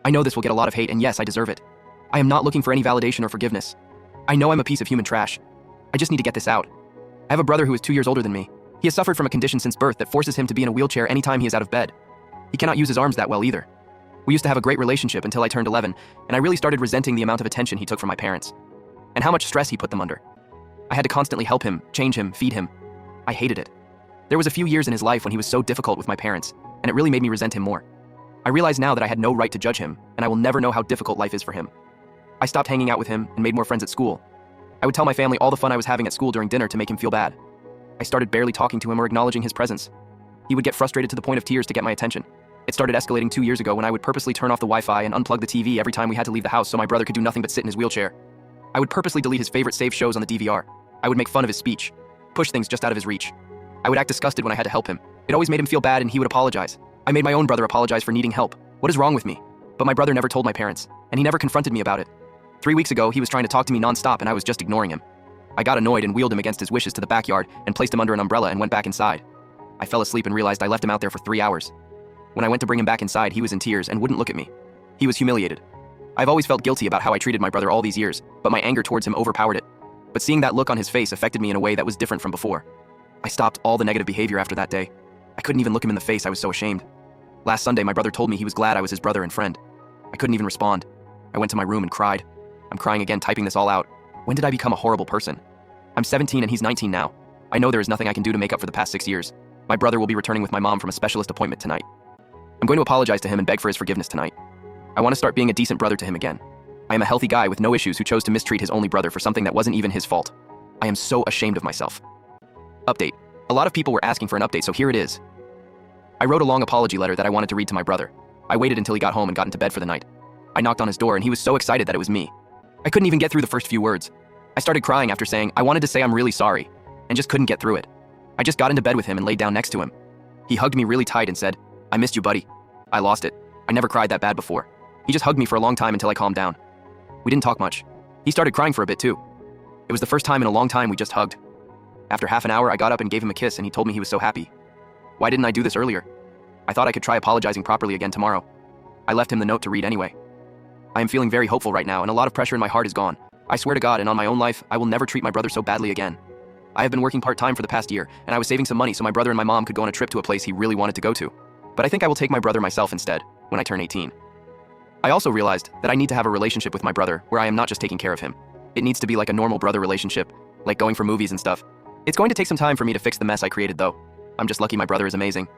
I know this will get a lot of hate, and yes, I deserve it. I am not looking for any validation or forgiveness. I know I'm a piece of human trash. I just need to get this out. I have a brother who is 2 years older than me. He has suffered from a condition since birth that forces him to be in a wheelchair anytime he is out of bed. He cannot use his arms that well either. We used to have a great relationship until I turned 11, and I really started resenting the amount of attention he took from my parents, and how much stress he put them under. I had to constantly help him, change him, feed him. I hated it. There was a few years in his life when he was so difficult with my parents, and it really made me resent him more. I realize now that I had no right to judge him, and I will never know how difficult life is for him. I stopped hanging out with him and made more friends at school. I would tell my family all the fun I was having at school during dinner to make him feel bad. I started barely talking to him or acknowledging his presence. He would get frustrated to the point of tears to get my attention. It started escalating 2 years ago when I would purposely turn off the Wi-Fi and unplug the TV every time we had to leave the house so my brother could do nothing but sit in his wheelchair. I would purposely delete his favorite saved shows on the DVR. I would make fun of his speech, push things just out of his reach. I would act disgusted when I had to help him. It always made him feel bad and he would apologize. I made my own brother apologize for needing help. What is wrong with me? But my brother never told my parents, and he never confronted me about it. 3 weeks ago, he was trying to talk to me non-stop and I was just ignoring him. I got annoyed and wheeled him against his wishes to the backyard and placed him under an umbrella and went back inside. I fell asleep and realized I left him out there for 3 hours. When I went to bring him back inside, he was in tears and wouldn't look at me. He was humiliated. I've always felt guilty about how I treated my brother all these years, but my anger towards him overpowered it. But seeing that look on his face affected me in a way that was different from before. I stopped all the negative behavior after that day. I couldn't even look him in the face, I was so ashamed. Last Sunday, my brother told me he was glad I was his brother and friend. I couldn't even respond. I went to my room and cried. I'm crying again, typing this all out. When did I become a horrible person? I'm 17 and he's 19 now. I know there is nothing I can do to make up for the past 6 years. My brother will be returning with my mom from a specialist appointment tonight. I'm going to apologize to him and beg for his forgiveness tonight. I want to start being a decent brother to him again. I am a healthy guy with no issues who chose to mistreat his only brother for something that wasn't even his fault. I am so ashamed of myself. Update. A lot of people were asking for an update, so here it is. I wrote a long apology letter that I wanted to read to my brother. I waited until he got home and got into bed for the night. I knocked on his door and he was so excited that it was me. I couldn't even get through the first few words. I started crying after saying I wanted to say I'm really sorry, and just couldn't get through it. I just got into bed with him and laid down next to him. He hugged me really tight and said, "I missed you, buddy." I lost it. I never cried that bad before. He just hugged me for a long time until I calmed down. We didn't talk much. He started crying for a bit too. It was the first time in a long time we just hugged. After half an hour, I got up and gave him a kiss and he told me he was so happy. Why didn't I do this earlier? I thought I could try apologizing properly again tomorrow. I left him the note to read anyway. I am feeling very hopeful right now and a lot of pressure in my heart is gone. I swear to God and on my own life, I will never treat my brother so badly again. I have been working part-time for the past year and I was saving some money so my brother and my mom could go on a trip to a place he really wanted to go to. But I think I will take my brother myself instead when I turn 18. I also realized that I need to have a relationship with my brother where I am not just taking care of him. It needs to be like a normal brother relationship, like going for movies and stuff. It's going to take some time for me to fix the mess I created though. I'm just lucky my brother is amazing.